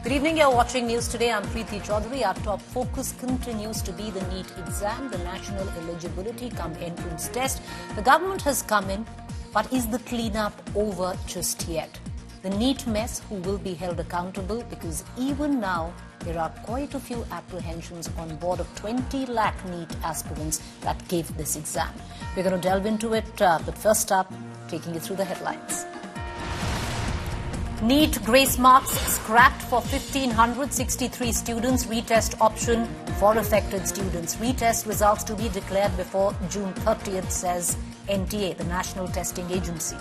Good evening, you're watching News Today. I'm Preeti Chaudhary. Our top focus continues to be the NEET exam, the National Eligibility Cum Entrance Test. The government has come in, but is the cleanup over just yet? The NEET mess, who will be held accountable? Because even now, there are quite a few apprehensions on board of 20 lakh NEET aspirants that gave this exam. We're going to delve into it, but first up, taking you through the headlines. NEET grace marks scrapped for 1,563 students. Retest option for affected students. Retest results to be declared before June 30th, says NTA, the National Testing Agency.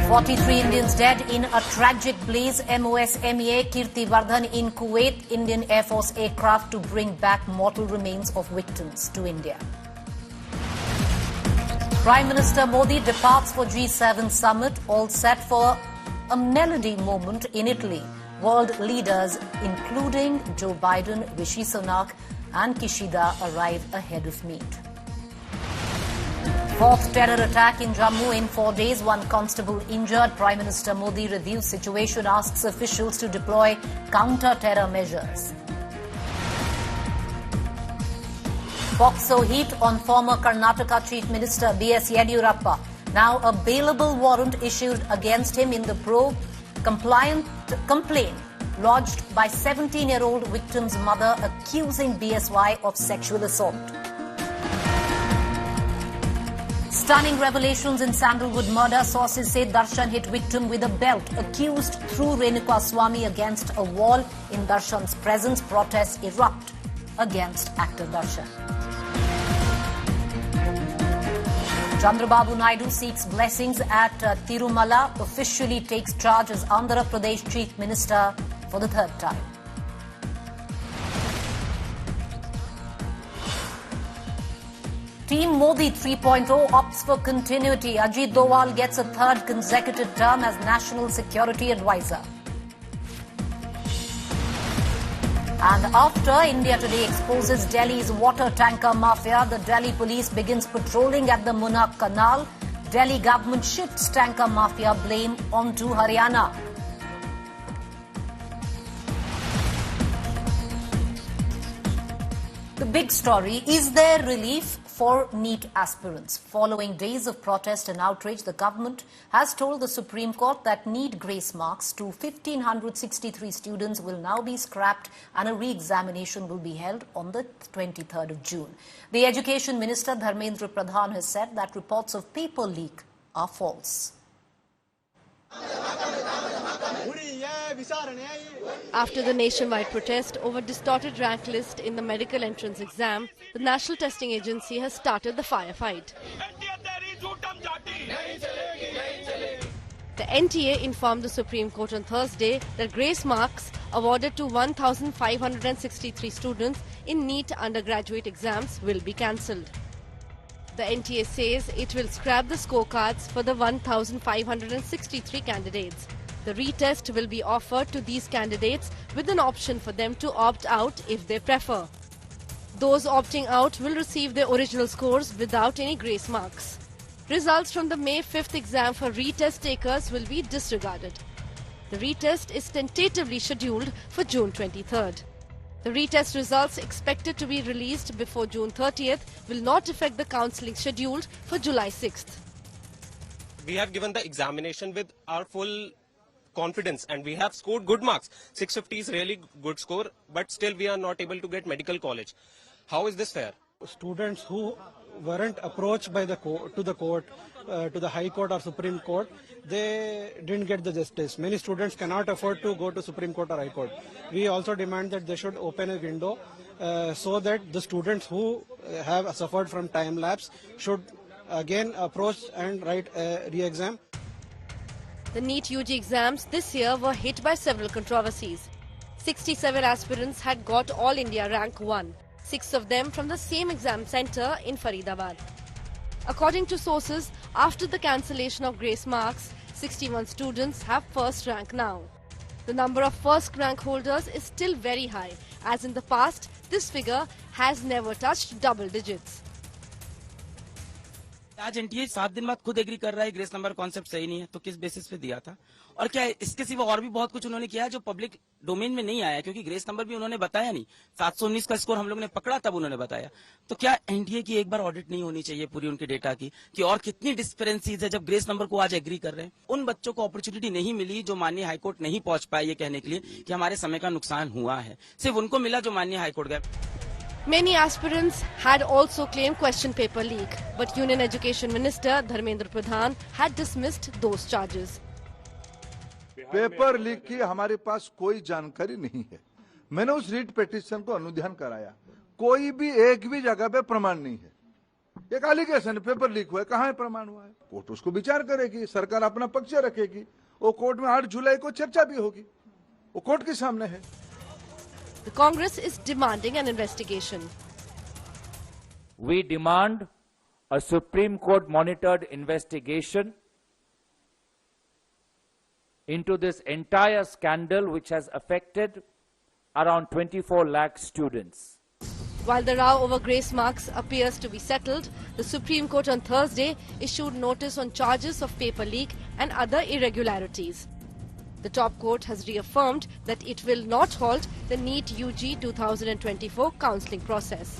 43 Indians dead in a tragic blaze. MOS MEA Kirti Vardhan in Kuwait. Indian Air Force aircraft to bring back mortal remains of victims to India. Prime Minister Modi departs for G7 summit, all set for a melody moment in Italy. World leaders, including Joe Biden, Rishi Sunak and Kishida, arrive ahead of meet. Fourth terror attack in Jammu in 4 days, one constable injured. Prime Minister Modi reviews situation, asks officials to deploy counter-terror measures. POCSO heat on former Karnataka Chief Minister B.S. Yediyurappa. Now a bailable warrant issued against him in the pro-compliant complaint lodged by 17-year-old victim's mother accusing BSY of sexual assault. Stunning revelations in Sandalwood murder. Sources say Darshan hit victim with a belt. Accused threw Renuka Swami against a wall in Darshan's presence. Protests erupt against actor Darshan. Chandrababu Naidu seeks blessings at Tirumala, officially takes charge as Andhra Pradesh Chief Minister for the third time. Team Modi 3.0 opts for continuity. Ajit Doval gets a third consecutive term as National Security Advisor. And after India Today exposes Delhi's water tanker mafia, the Delhi police begins patrolling at the Munna Canal. Delhi government shifts tanker mafia blame onto Haryana. The big story, is there relief for NEET aspirants? Following days of protest and outrage, the government has told the Supreme Court that NEET grace marks to 1,563 students will now be scrapped and a re-examination will be held on the 23rd of June. The Education Minister Dharmendra Pradhan has said that reports of paper leak are false. After the nationwide protest over distorted rank list in the medical entrance exam, the National Testing Agency has started the firefight. The NTA informed the Supreme Court on Thursday that grace marks awarded to 1,563 students in NEET undergraduate exams will be cancelled. The NTA says it will scrap the scorecards for the 1,563 candidates. The retest will be offered to these candidates with an option for them to opt out if they prefer. Those opting out will receive their original scores without any grace marks. Results from the May 5th exam for retest takers will be disregarded. The retest is tentatively scheduled for June 23rd. The retest results expected to be released before June 30th will not affect the counselling scheduled for July 6th. We have given the examination with our full confidence and we have scored good marks. 650 is really good score, but still we are not able to get medical college. How is this fair? Students who weren't approached by the court, to the High Court or Supreme Court, they didn't get the justice. Many students cannot afford to go to Supreme Court or High Court. We also demand that they should open a window so that the students who have suffered from time lapse should again approach and write a re-exam. The NEET UG exams this year were hit by several controversies. 67 aspirants had got All India rank 1, 6 of them from the same exam centre in Faridabad. According to sources, after the cancellation of grace marks, 61 students have first rank now. The number of first rank holders is still very high, as in the past, this figure has never touched double digits. आज NTA 7 दिन बाद खुद agree कर रहा है grace number concept सही नहीं है, तो किस बेसिस पे दिया था? और क्या इसके सिवा और भी बहुत कुछ उन्होंने किया है जो पब्लिक डोमेन में नहीं आया, क्योंकि ग्रेस नंबर भी उन्होंने बताया नहीं। 719 का स्कोर हम लोग ने पकड़ा तब उन्होंने बताया। तो क्या एनटीए की एक बार ऑडिट नहीं होनी चाहिए पूरी उनके डेटा की कि और कितनी डिस्पेरेंसीज है जब ग्रेस नंबर को आज एग्री कर रहे हैं? उन बच्चों को अपॉर्चुनिटी नहीं मिली जो माननीय हाईकोर्ट नहीं पहुंच पाए ये कहने के लिए कि हमारे समय का नुकसान हुआ है, सिर्फ उनको मिला जो माननीय हाईकोर्ट गए। Many aspirants had also claimed question paper leak, but Union Education Minister Dharmendra Pradhan had dismissed those charges. Paper leak की हमारे पास कोई जानकारी नहीं है। मैंने उस रीट पिटीशन को अनुध्यान कराया, कोई भी एक भी जगह पे प्रमाण नहीं है। एक एलिगेशन पेपर लीक हुआ है, कहाँ है प्रमाण हुआ है? कोर्ट उसको विचार करेगी, सरकार अपना पक्ष रखेगी, वो कोर्ट में 8 जुलाई को चर्चा भी होगी, वो कोर्ट के सामने है। The Congress is demanding an investigation. We demand a Supreme Court monitored investigation into this entire scandal which has affected around 24 lakh students. While the row over grace marks appears to be settled, the Supreme Court on Thursday issued notice on charges of paper leak and other irregularities. The top court has reaffirmed that it will not halt the NEET UG 2024 counselling process.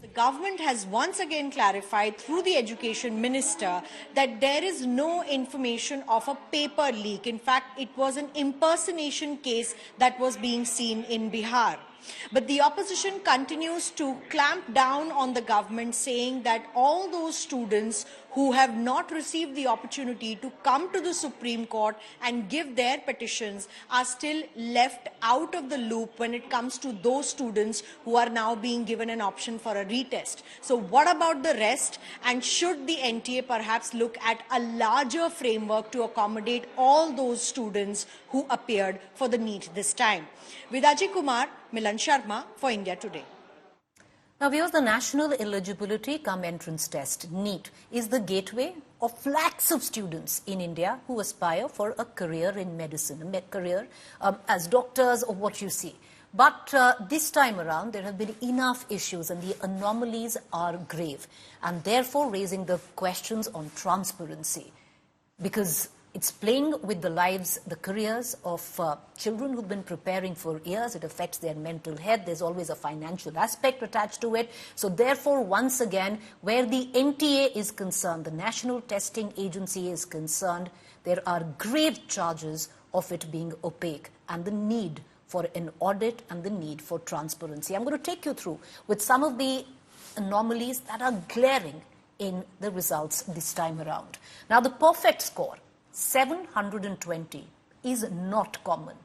The government has once again clarified through the education minister that there is no information of a paper leak. In fact, it was an impersonation case that was being seen in Bihar. But the opposition continues to clamp down on the government, saying that all those students who have not received the opportunity to come to the Supreme Court and give their petitions are still left out of the loop when it comes to those students who are now being given an option for a retest. So what about the rest? And should the NTA perhaps look at a larger framework to accommodate all those students who appeared for the NEET this time? With Ajay Kumar, Milan Sharma for India Today. Now, viewers, the National Eligibility Cum Entrance Test, NEET, is the gateway of lakhs of students in India who aspire for a career in medicine, a career as doctors or what you see. But this time around, there have been enough issues and the anomalies are grave, and therefore raising the questions on transparency, because it's playing with the lives, the careers of children who've been preparing for years. It affects their mental health. There's always a financial aspect attached to it. So therefore, once again, where the NTA is concerned, the National Testing Agency is concerned, there are grave charges of it being opaque and the need for an audit and the need for transparency. I'm going to take you through with some of the anomalies that are glaring in the results this time around. Now, the perfect score, 720, is not common.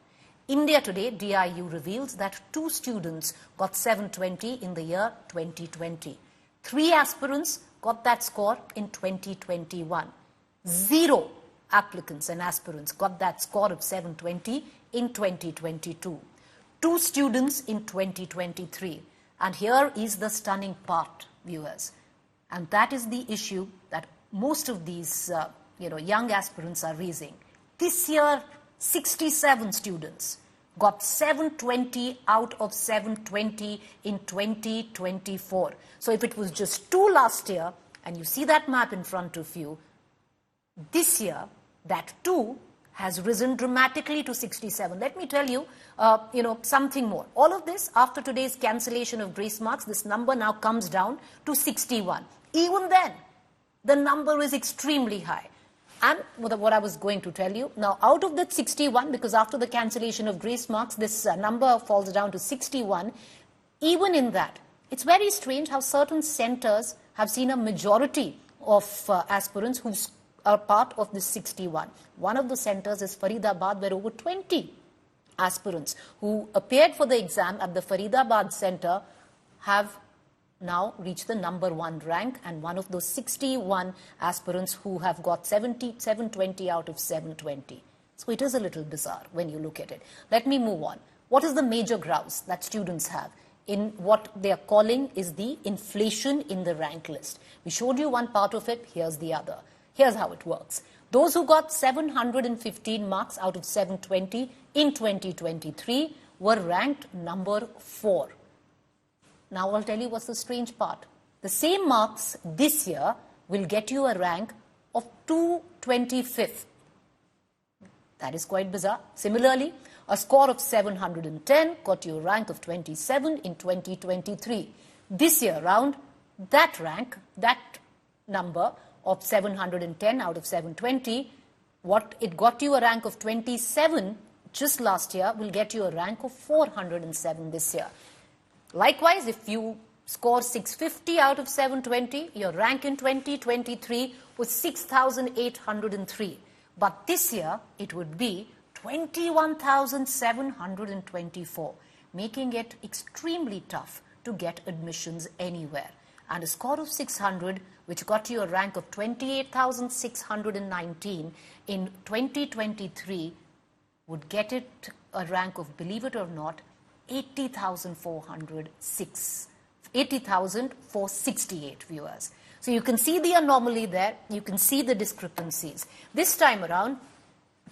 India Today, DIU, reveals that 2 students got 720 in the year 2020. 3 aspirants got that score in 2021. 0 applicants and aspirants got that score of 720 in 2022. 2 students in 2023. And here is the stunning part, viewers. And that is the issue that most of these young aspirants are raising. This year, 67 students got 720 out of 720 in 2024. So if it was just 2 last year, and you see that map in front of you, this year, that 2 has risen dramatically to 67. Let me tell you, something more. All of this, after today's cancellation of grace marks, this number now comes down to 61. Even then, the number is extremely high. And what I was going to tell you, now out of that 61, because after the cancellation of grace marks, this number falls down to 61, even in that, it's very strange how certain centers have seen a majority of aspirants who are part of this 61. One of the centers is Faridabad, where over 20 aspirants who appeared for the exam at the Faridabad center have now reached the number 1 rank, and one of those 61 aspirants who have got 720 out of 720. So it is a little bizarre when you look at it. Let me move on. What is the major grouse that students have in what they are calling is the inflation in the rank list? We showed you one part of it. Here's the other. Here's how it works. Those who got 715 marks out of 720 in 2023 were ranked number 4. Now I'll tell you what's the strange part. The same marks this year will get you a rank of 225th. That is quite bizarre. Similarly, a score of 710 got you a rank of 27 in 2023. This year round, that rank, that number of 710 out of 720, what it got you a rank of 27 just last year will get you a rank of 407 this year. Likewise, if you score 650 out of 720, your rank in 2023 was 6,803. But this year, it would be 21,724, making it extremely tough to get admissions anywhere. And a score of 600, which got you a rank of 28,619 in 2023, would get it a rank of, believe it or not, 80,468 viewers. So you can see the anomaly there, you can see the discrepancies. This time around,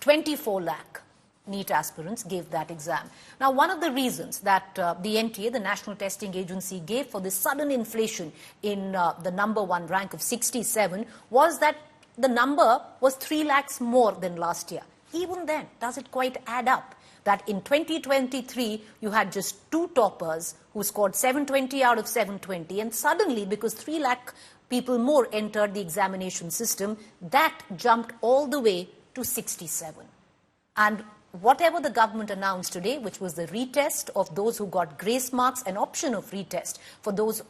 24 lakh NEET aspirants gave that exam. Now, one of the reasons that the NTA, the National Testing Agency, gave for this sudden inflation in the number one rank of 67 was that the number was 3 lakhs more than last year. Even then, does it quite add up that in 2023, you had just 2 toppers who scored 720 out of 720, and suddenly, because 3 lakh people more entered the examination system, that jumped all the way to 67. And whatever the government announced today, which was the retest of those who got grace marks, an option of retest for those,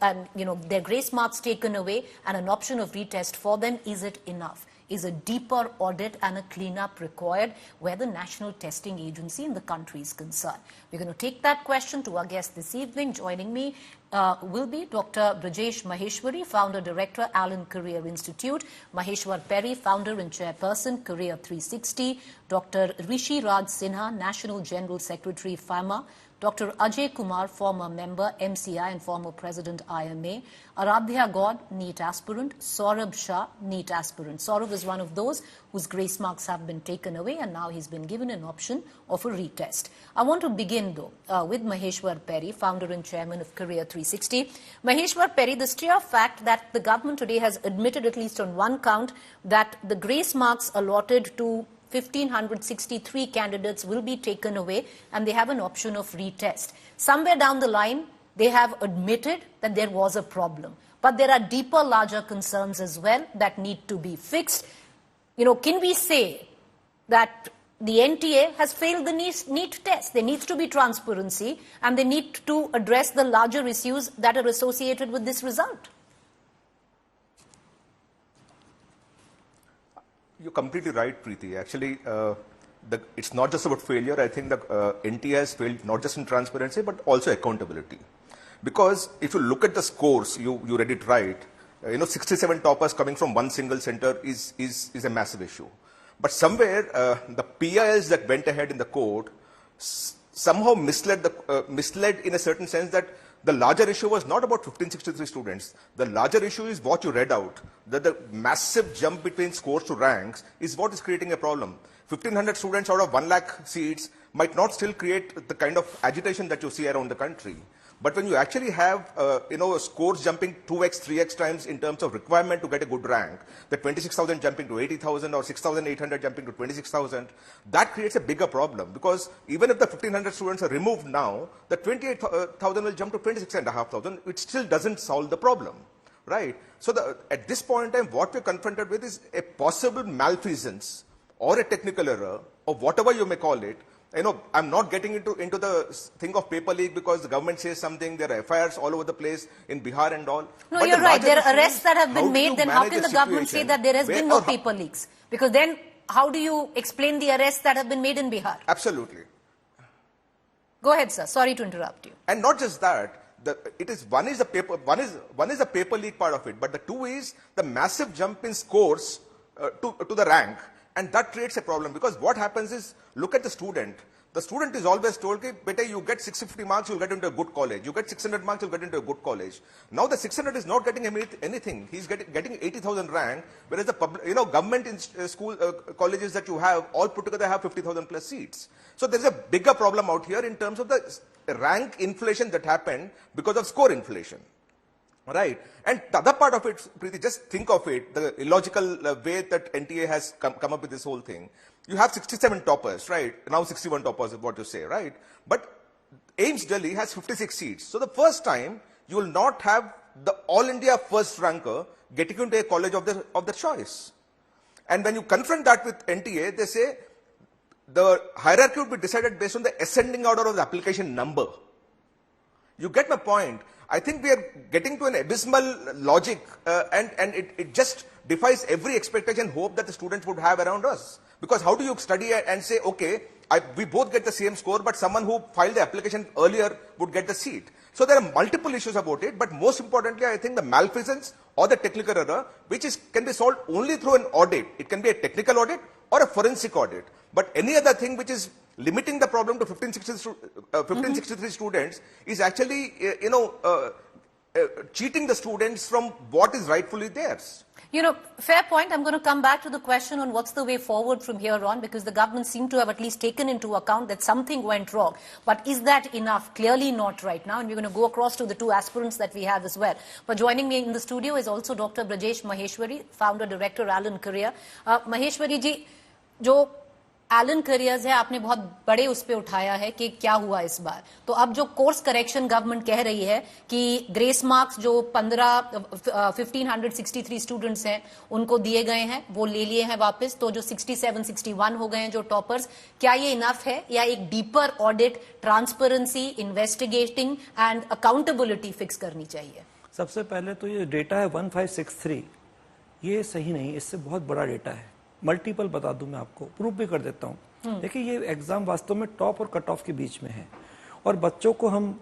their grace marks taken away and an option of retest for them, is it enough? Is a deeper audit and a cleanup required where the National Testing Agency in the country is concerned? We're going to take that question to our guest this evening. Joining me will be Dr. Brajesh Maheshwari, Founder Director, Allen Career Institute; Maheshwar Perry, Founder and Chairperson, Career 360; Dr. Rishi Raj Sinha, National General Secretary, FAMA; Dr. Ajay Kumar, former member, MCI and former President, IMA; Aradhya God, NEET aspirant; Saurabh Shah, NEET aspirant. Saurabh is one of those whose grace marks have been taken away, and now he's been given an option of a retest. I want to begin, though, with Maheshwar Perry, Founder and Chairman of Career 360. Maheshwar Perry, the sheer fact that the government today has admitted, at least on one count, that the grace marks allotted to 1,563 candidates will be taken away and they have an option of retest. Somewhere down the line, they have admitted that there was a problem. But there are deeper, larger concerns as well that need to be fixed. Can we say that the NTA has failed the NEET test? There needs to be transparency and they need to address the larger issues that are associated with this result. You're completely right, Preeti. Actually, it's not just about failure. I think the NTA has failed not just in transparency, but also accountability. Because if you look at the scores, you read it right, 67 toppers coming from one single center is a massive issue. But somewhere, the PILs that went ahead in the court somehow misled in a certain sense that the larger issue was not about 1563 students. The larger issue is what you read out, that the massive jump between scores to ranks is what is creating a problem. 1,500 students out of 1 lakh seats might not still create the kind of agitation that you see around the country. But when you actually have, scores jumping 2x, 3x times in terms of requirement to get a good rank, the 26,000 jumping to 80,000 or 6,800 jumping to 26,000, that creates a bigger problem. Because even if the 1,500 students are removed now, the 28,000 will jump to 26,500. It still doesn't solve the problem, right? So at this point in time, what we're confronted with is a possible malfeasance or a technical error, or whatever you may call it. I'm not getting into the thing of paper leak because the government says something. There are FIRs all over the place in Bihar and all. No, but you're right. There are arrests that have been made. Then how can the government say that there has been no paper leaks? Because then how do you explain the arrests that have been made in Bihar? Absolutely. Go ahead, sir. Sorry to interrupt you. And not just that. One is a paper leak part of it, but the two is the massive jump in scores to the rank. And that creates a problem because what happens is, look at the student. The student is always told, beta, you get 650 marks, you'll get into a good college. You get 600 marks, you'll get into a good college. Now the 600 is not getting anything. He's getting 80,000 rank, whereas the government school colleges that you have, all put together have 50,000 plus seats. So there's a bigger problem out here in terms of the rank inflation that happened because of score inflation. Right. And the other part of it, Preeti, just think of it, the illogical way that NTA has come up with this whole thing. You have 67 toppers, right? Now 61 toppers is what you say, right? But AIIMS Delhi has 56 seats. So the first time, you will not have the All India first ranker getting into a college of the choice. And when you confront that with NTA, they say the hierarchy would be decided based on the ascending order of the application number. You get my point? I think we are getting to an abysmal logic and it just defies every expectation, hope that the students would have around us. Because how do you study and say, okay, we both get the same score, but someone who filed the application earlier would get the seat. So there are multiple issues about it, but most importantly, I think the malfeasance or the technical error, which can be solved only through an audit. It can be a technical audit or a forensic audit. But any other thing which is limiting the problem to 1563 students is actually, cheating the students from what is rightfully theirs. Fair point. I'm going to come back to the question on what's the way forward from here on, because the government seemed to have at least taken into account that something went wrong. But is that enough? Clearly not right now. And we're going to go across to the two aspirants that we have as well. But joining me in the studio is also Dr. Brajesh Maheshwari, founder director Allen Career. Maheshwari ji, जो Elon careers है, आपने बहुत बड़े उस पे उठाया है कि क्या हुआ इस बार. तो अब जो कोर्स करेक्शन गवर्नमेंट कह रही है कि ग्रेस मार्क्स जो 1563 स्टूडेंट्स हैं उनको दिए गए हैं, वो ले लिए हैं वापस, तो जो 67 61 हो गए हैं जो टॉपर्स, क्या ये इनफ है या एक deeper audit, transparency, investigating and accountability fix करनी चाहिए? सबसे पहले तो ये डेटा है 1563, ये सही नहीं, इससे बहुत बड़ा डेटा है. मल्टीपल बता दूं मैं आपको, प्रूफ भी कर देता हूं. देखिए, ये एग्जाम वास्तव में टॉप और कट ऑफ के बीच में है और बच्चों को हम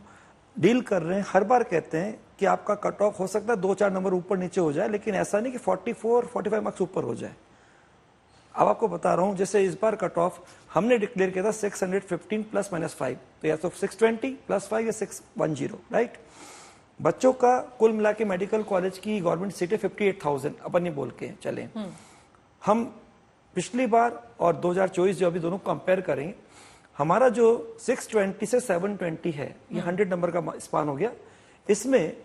डील कर रहे हैं. हर बार कहते हैं कि आपका कट ऑफ हो सकता है 2-4 नंबर ऊपर नीचे हो जाए, लेकिन ऐसा नहीं कि 44-45 मार्क्स ऊपर हो जाए. अब आपको बता रहा हूं, जैसे इस बार कट ऑफ हमने डिक्लेयर किया था 615 +-5, तो या तो 620 +5 या 610, राइट. बच्चों का कुल मिला के मेडिकल कॉलेज की गवर्नमेंट सीटें 58,000 अपन ये बोल के चले. हम पिछली बार और 2024 जो अभी दोनों कंपेयर करें, हमारा जो 620 से 720 है, ये 100 नंबर का स्पान हो गया. इसमें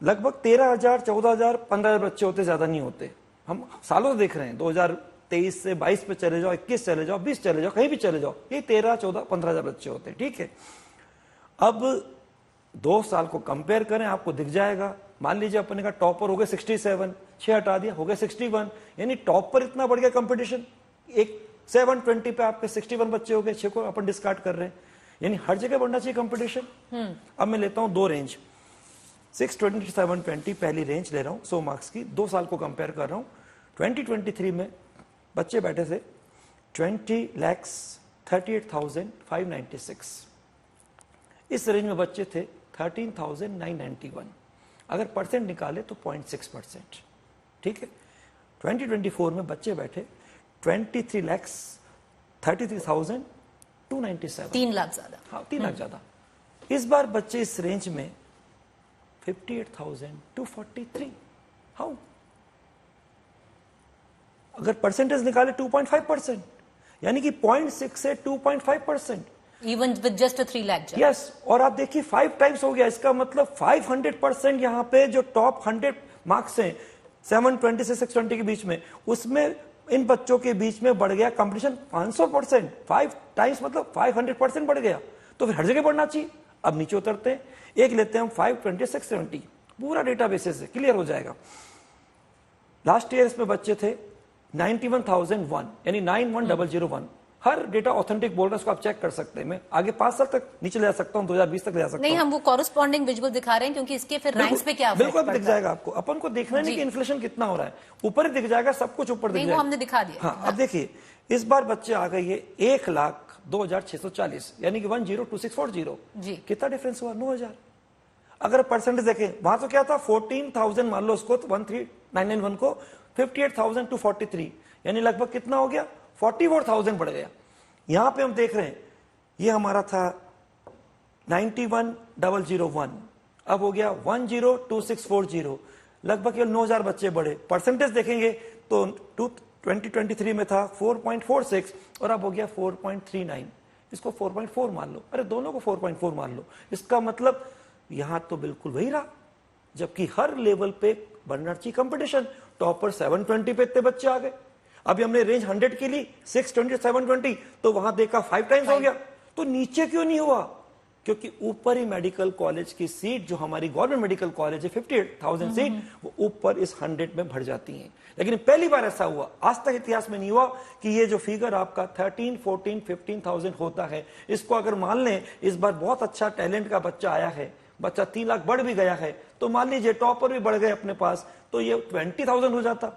लगभग 13,000, 14,000, 15,000 बच्चे होते, ज्यादा नहीं होते. हम सालों से देख रहे हैं, 2023 से 22 पे चले जाओ, 21 चले जाओ, 20 चले जाओ, कहीं भी चले जाओ, ये 13, 14, 15,000 बच्चे होते हैं. ठीक है, अब 2 साल को कंपेयर करें, आपको दिख जाएगा. मान लीजिए अपने का टॉपर हो गए 67, 6 हटा दिया, हो गए 61, यानी टॉप पर इतना बढ़ गया कंपटीशन. एक 720 पे आपके 61 बच्चे हो गए, 6 को अपन डिस्कार्ड कर रहे हैं, यानी हर जगह बढ़ना चाहिए कंपटीशन. अब मैं लेता हूं 2 रेंज, 620 to 720 पहली रेंज ले रहा हूं 100 मार्क्स की, 2 साल को कंपेयर कर रहा हूं. 2023 में बच्चे बैठे थे 20,38,596, इस रेंज में बच्चे थे 13,991. अगर परसेंट निकाले तो 0.6%. ठीक है, 2024 में बच्चे बैठे 23,33,297, 3 लाख ज्यादा. हाँ, 3 लाख ज्यादा. इस बार बच्चे इस रेंज में 58,243. हाउ? अगर परसेंटेज निकाले 2.5%, यानी कि 0.6 से 2.5%. Even with just a 3 lakh jump. Yes, और आप देखिए 5 टाइम्स हो गया. इसका मतलब 500% यहाँ पे जो टॉप 100 मार्क्स हैं 720 से 620 के बीच में, उसमें इन बच्चों के बीच में बढ़ गया कंपटीशन 500%. 5 टाइम्स मतलब 500% बढ़ गया. तो फिर हर जगह बढ़ना चाहिए. अब नीचे उतरते हैं, एक लेते हैं हम 520 670, पूरा डेटा बेसिस से क्लियर हो जाएगा. लास्ट ईयर इसमें बच्चे थे 91,001, यानी 91,001. हर डेटा ऑथेंटिक बोल रहा है, उसको आप चेक कर सकते हैं. मैं आगे 5 साल तक नीचे ले जा सकता हूं, 2020 तक ले जा सकता हूं. नहीं, हम वो कॉरेस्पॉन्डिंग विजुअल दिखा रहे हैं क्योंकि इसके फिर रैंक्स पे क्या बिल्कुल दिख जाएगा आपको. अपन को देखना नहीं कि इन्फ्लेशन कितना हो रहा है, ऊपर ही दिख जाएगा, सब कुछ ऊपर दिख जाएगा. वो हमने दिखा दिया. हाँ, अब देखिए इस बार बच्चे आ गए ये 1,02,640, यानी कि 102640 जी. कितना डिफरेंस हुआ? 9,000. अगर परसेंटेज देखें, वहां तो क्या था 14,000 मान लो उसको, 13,991 को 58,243, यानी लगभग कितना हो गया? 44,000 बढ़ गया. यहां पे हम देख रहे हैं ये हमारा था 91,001, अब हो गया 102640, लगभग ये 9,000 बच्चे बढ़े. परसेंटेज देखेंगे तो 2023 में था 4.46 और अब हो गया 4.39. इसको 4.4 मान लो, अरे दोनों को 4.4 मान लो. इसका मतलब यहां तो बिल्कुल वही रहा, जबकि हर लेवल पे बनना चाहिए कंपटीशन। टॉपर 720 पे इतने बच्चे आ गए, अभी हमने रेंज 100 की ली, 620 720, तो वहां देखा 5 टाइम्स हो गया। तो नीचे क्यों नहीं हुआ? क्योंकि ऊपर ही मेडिकल कॉलेज की सीट जो हमारी गवर्नमेंट मेडिकल कॉलेज है 58,000 सीट, वो ऊपर इस 100 में भर जाती हैं। लेकिन पहली बार ऐसा हुआ, आज तक इतिहास में नहीं हुआ कि ये जो फिगर आपका 13, 14, 15,000 होता है, इसको अगर मान लें इस बार बहुत अच्छा टैलेंट का बच्चा आया है, बच्चा 3 लाख बढ़ भी गया है, तो मान लीजिए टॉपर भी बढ़ गए अपने पास, तो ये 20,000 हो जाता।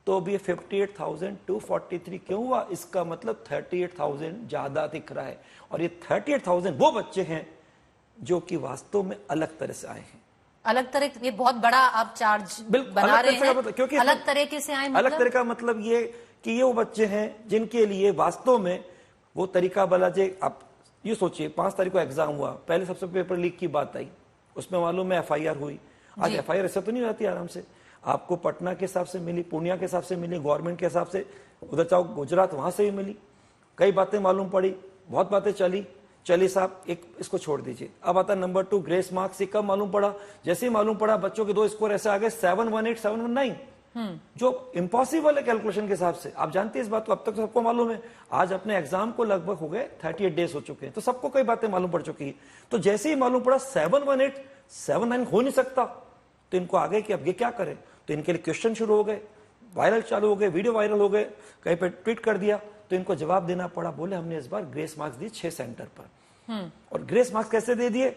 तो अभी 58,243 क्यों हुआ? इसका मतलब 38,000 ज्यादा दिख रहा है। और ये 38,000 वो बच्चे हैं जो कि वास्तव में अलग तरह से आए हैं। अलग तरह, ये बहुत बड़ा आप चार्ज बना रहे हैं, मतलब, क्योंकि अलग तरीके से आए, मतलब? अलग तरह का मतलब ये कि ये वो बच्चे हैं जिनके लिए वास्तव में वो तरीका बला जे। आप ये सोचिए 5 तारीख को एग्जाम हुआ, पहले सबसे पेपर लीक की बात आई, उसमें मालूम है FIR हुई। आज FIR ऐसा तो नहीं रहती आराम से, आपको पटना के हिसाब से मिली, पूर्णिया के हिसाब से मिली, गवर्नमेंट के हिसाब से, उधर चाहो गुजरात वहां से भी मिली, कई बातें मालूम पड़ी, बहुत बातें चली। चलिए साहब, एक इसको छोड़ दीजिए। अब आता नंबर 2 ग्रेस मार्क्स। कब मालूम पड़ा? जैसे ही मालूम पड़ा बच्चों के 2 स्कोर ऐसे आ गए 718 719, जो इम्पॉसिबल है कैलकुलेशन के हिसाब से। आप जानते हैं इस बात को, अब तक तो सबको मालूम है। आज अपने एग्जाम को लगभग हो गए 38 डेज हो चुके हैं, तो सबको कई बातें मालूम पड़ चुकी है। तो जैसे ही मालूम पड़ा 718 719 हो नहीं सकता, तो इनको आ गए कि अब ये क्या करें। तो इनके लिए क्वेश्चन शुरू हो गए, वायरल चालू हो गए, वीडियो वायरल हो गए, कहीं पे ट्वीट कर दिया, तो इनको जवाब देना पड़ा। बोले हमने इस बार ग्रेस मार्क्स दिए 6 सेंटर पर। और ग्रेस मार्क्स कैसे दे दिए?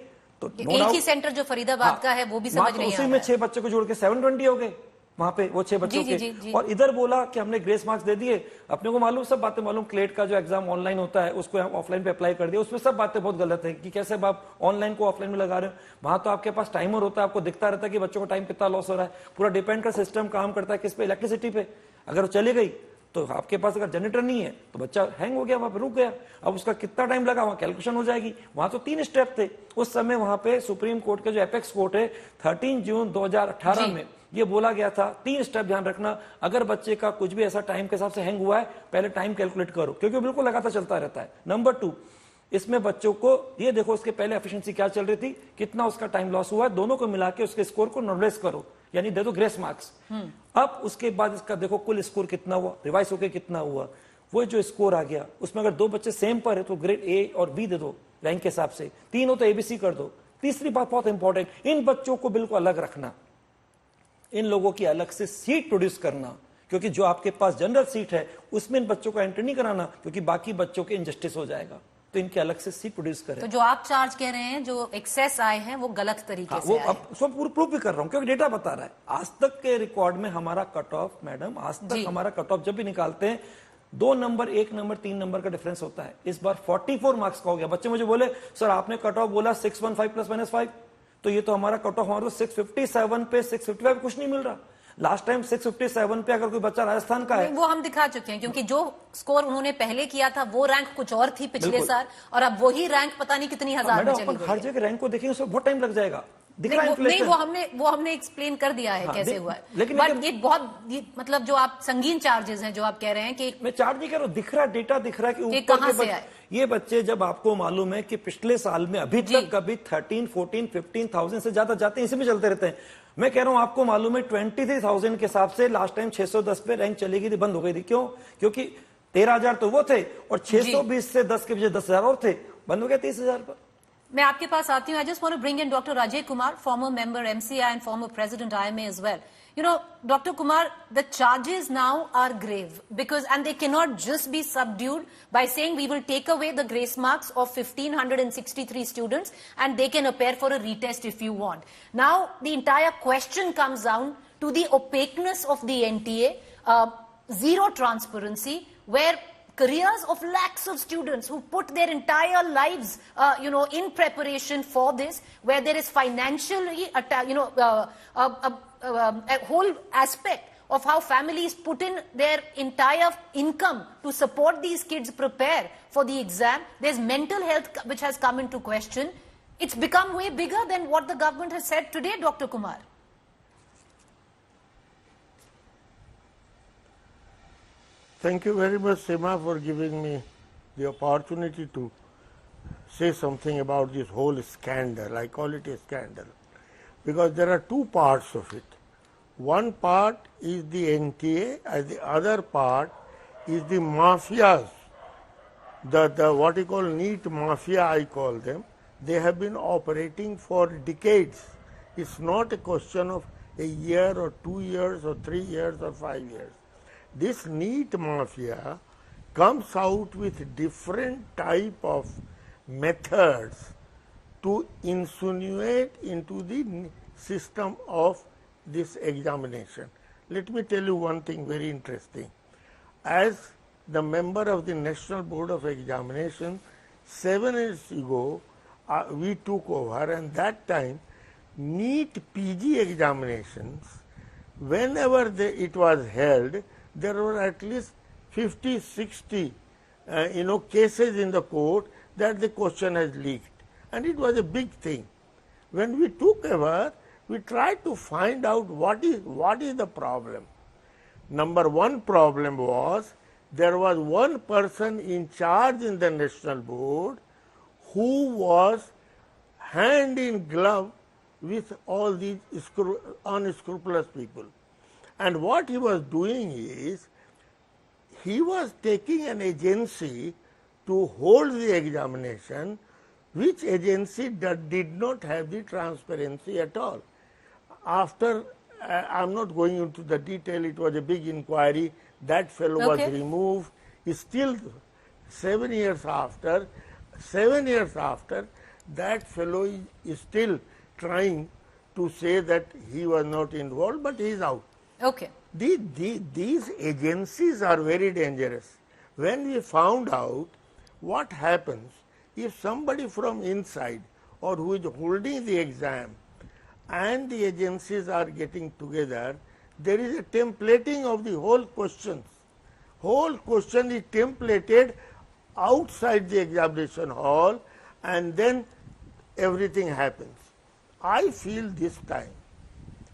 तो एक ही सेंटर जो फरीदाबाद का है वो भी समझ नहीं आ रहा है। उसी में 6 बच्चों को जोड़ के 720 हो गए वहां पे, वो 6 बच्चों के। और इधर बोला कि हमने ग्रेस मार्क्स दे दिए। अपने को मालूम, सब बातें मालूम, क्लेट का जो एग्जाम ऑनलाइन होता है उसको हम ऑफलाइन पे अप्लाई कर दिया, उसमें सब बातें बहुत गलत है कि कैसे आप ऑनलाइन को ऑफलाइन में लगा रहे हो। वहां तो आपके पास टाइमर होता है, आपको दिखता रहता है कि बच्चों का टाइम कितना लॉस हो रहा है। पूरा डिपेंड का सिस्टम काम करता है किस पे? इलेक्ट्रिसिटी पे। अगर वो चली गई तो आपके पास अगर जनरेटर नहीं है तो बच्चा हैंग हो गया, वहां पे रुक गया। अब उसका कितना टाइम लगा वहां कैलकुलेशन हो जाएगी। वहां तो 3 स्टेप थे उस समय। वहां पे सुप्रीम कोर्ट के जो एपेक्स कोर्ट है 13 जून 2018 में ये बोला गया था 3 स्टेप ध्यान रखना, अगर बच्चे का कुछ भी ऐसा टाइम के हिसाब से हैंग हुआ है पहले टाइम कैलकुलेट करो, क्योंकि बिल्कुल लगातार चलता रहता है। नंबर 2, इसमें बच्चों को ये देखो उसके पहले एफिशिएंसी क्या चल रही थी, कितना उसका टाइम लॉस हुआ है, दोनों को मिला के उसके स्कोर को नॉर्मलाइज करो, यानी दे दो ग्रेस मार्क्स। अब उसके बाद इसका देखो कुल स्कोर कितना हुआ, रिवाइज होकर कितना हुआ। वो जो स्कोर आ गया उसमें अगर 2 बच्चे सेम पर है तो ग्रेड A और B दे दो रैंक के हिसाब से, 3 हो तो ABC कर दो। तीसरी बात बहुत इंपॉर्टेंट, इन बच्चों को बिल्कुल अलग रखना, इन लोगों की अलग से सीट प्रोड्यूस करना, क्योंकि जो आपके पास जनरल सीट है उसमें इन बच्चों को एंट्री नहीं कराना, क्योंकि बाकी बच्चों के इनजस्टिस हो जाएगा। तो इनके अलग से सीट प्रोड्यूस करें। तो जो आप चार्ज कह रहे हैं, जो एक्सेस आए हैं वो गलत तरीके से आए। अब सब प्रूफ भी कर रहा हूं क्योंकि डेटा बता रहा है। आज तक के रिकॉर्ड में हमारा कट ऑफ, मैडम आज तक हमारा कट ऑफ जब भी निकालते हैं 2 नंबर 1 नंबर 3 नंबर का डिफरेंस होता है। इस बार 44 मार्क्स का हो गया। बच्चे मुझे बोले सर आपने कट ऑफ बोला 615 ± 5, तो ये तो हमारा कट ऑफ हमारा 657 पे 655 कुछ नहीं मिल रहा। लास्ट टाइम 657 पे अगर कोई बच्चा राजस्थान का है, वो हम दिखा चुके हैं, क्योंकि जो स्कोर उन्होंने पहले किया था वो रैंक कुछ और थी पिछले साल, और अब वही रैंक पता नहीं कितनी हजार में चली गई। हर जगह रैंक को देखेंगे उसमें बहुत टाइम लग जाएगा। नहीं, वो हमने एक्सप्लेन कर दिया है कैसे हुआ है। लेकिन बट ये बहुत मतलब जो आप संगीन चार्जेस हैं जो आप कह रहे हैं कि मैं चार्ज नहीं कर रहा हूं, दिख रहा डेटा दिख रहा है कि ऊपर कहां से आए ये बच्चे। जब आपको मालूम है कि पिछले साल में अभी तक कभी 13, 14, 15,000 से ज्यादा जाते हैं, इसी में चलते रहते हैं। मैं कह रहा हूं आपको मालूम है 23,000 के हिसाब से लास्ट टाइम 610 पे रैंक चली गई थी, बंद हो गई थी। क्यों? क्योंकि 13,000 तो वो थे और 620 से 10 के पीछे 10,000 और थे, बंद हो गया 30,000 पर। मैं आपके पास आती हूँ। I just want to bring in doctor Ajay Kumar, former member MCI and former president IMA as well. You know, Dr. Kumar, the charges now are grave because, and they cannot just be subdued by saying we will take away the grace marks of 1,563 students and they can appear for a retest if you want. Now, the entire question comes down to the opaqueness of the NTA, zero transparency, where careers of lakhs of students who put their entire lives, in preparation for this, where there is financially, a whole aspect of how families put in their entire income to support these kids prepare for the exam. There's mental health which has come into question. It's become way bigger than what the government has said today, Dr. Kumar. Thank you very much, Seema, for giving me the opportunity to say something about this whole scandal. I call it a scandal. because there are two parts of it. One part is the NTA and the other part is the mafias, the what you call NEET mafia, I call them. They have been operating for decades. It's not a question of a year or 2 years or 3 years or 5 years. This NEET mafia comes out with different type of methods to insinuate into the system of this examination. Let me tell you one thing very interesting. As the member of the National Board of Examination, 7 years ago, we took over, and that time NEET PG examinations, whenever it was held, there were at least 50, 60 cases in the court that the question has leaked, and it was a big thing. When we took over, we tried to find out what is the problem. Number one problem was there was one person in charge in the National Board who was hand in glove with all these unscrupulous people. And what he was doing is, he was taking an agency to hold the examination, which agency did not have the transparency at all. After, I'm not going into the detail, it was a big inquiry, that fellow was removed. Still 7 years after, that fellow is still trying to say that he was not involved, but he is out. Okay. These agencies are very dangerous. When we found out what happens if somebody from inside or who is holding the exam and the agencies are getting together, there is a templating of the whole questions. Whole question is templated outside the examination hall, and then everything happens. I feel this time,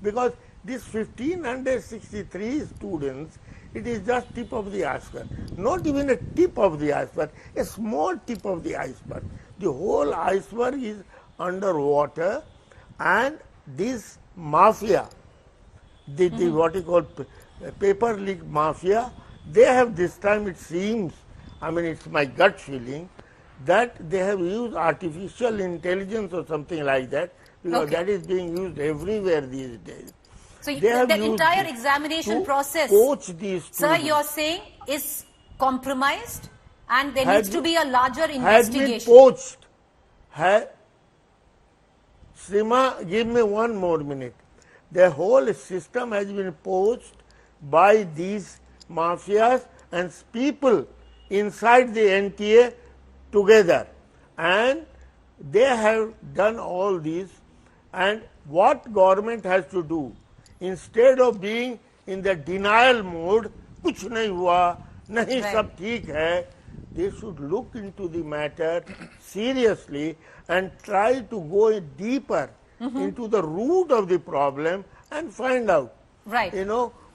because these 1563 students, it is just tip of the iceberg. Not even a tip of the iceberg, a small tip of the iceberg. The whole iceberg is underwater, and this mafia, the what you call paper leak mafia, they have this time, it seems, I mean it's my gut feeling, that they have used artificial intelligence or something like that, because that is being used everywhere these days. So the entire examination process, coach these students, sir, you're saying is compromised, and there needs to be a larger investigation. Has been poached. Sima, give me one more minute. The whole system has been poached by these mafias and people inside the NTA together, and they have done all these. And what government has to do, instead of being in the denial mode, कुछ नहीं हुआ, नहीं सब ठीक है, they should look into the matter seriously and try to go deeper into the root of the problem and find out,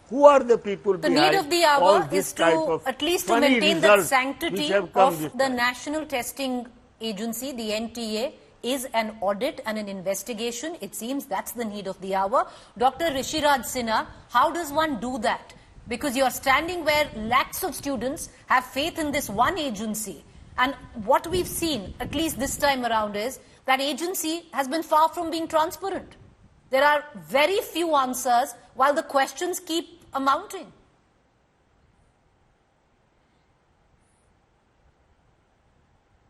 who are the people the behind need of the all hour this is type to of at least to funny maintain the results sanctity which have come this of the time. National Testing Agency, the NTA, is an audit and an investigation. It seems that's the need of the hour. Dr. Rishiraj Sinha, how does one do that? Because you're standing where lakhs of students have faith in this one agency. And what we've seen, at least this time around, is that agency has been far from being transparent. There are very few answers while the questions keep amounting.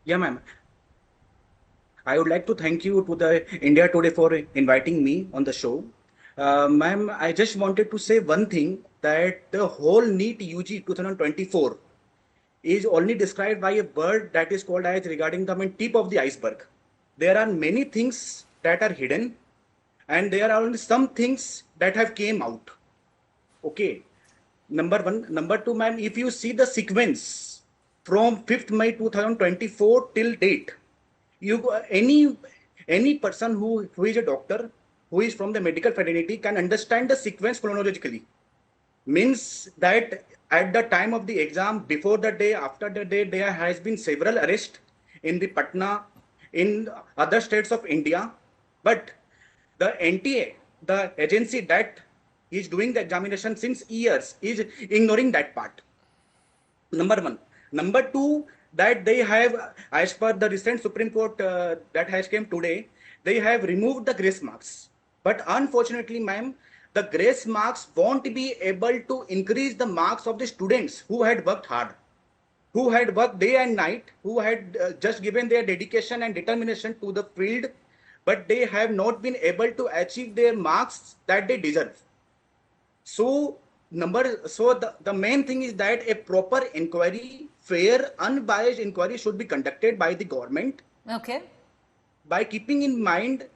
Yeah, ma'am. I would like to thank you to the India Today for inviting me on the show. Ma'am, I just wanted to say one thing, that the whole NEET UG 2024 is only described by a word that is called as regarding the tip of the iceberg. There are many things that are hidden, and there are only some things that have came out. Okay. Number one. Number two, ma'am, if you see the sequence from 5th May 2024 till date, any person who is a doctor, who is from the medical fraternity, can understand the sequence chronologically. Means that at the time of the exam, before the day, after the day, there has been several arrests in the Patna, in other states of India. But The NTA, the agency that is doing the examination since years, is ignoring that part. Number one. Number two, that they have, as per the recent Supreme Court that has came today, they have removed the grace marks. But unfortunately, ma'am, the grace marks won't be able to increase the marks of the students who had worked hard, who had worked day and night, who had just given their dedication and determination to the field, but they have not been able to achieve their marks that they deserve. So the main thing is that a proper inquiry, fair, unbiased inquiry should be conducted by the government. Okay. By keeping in mind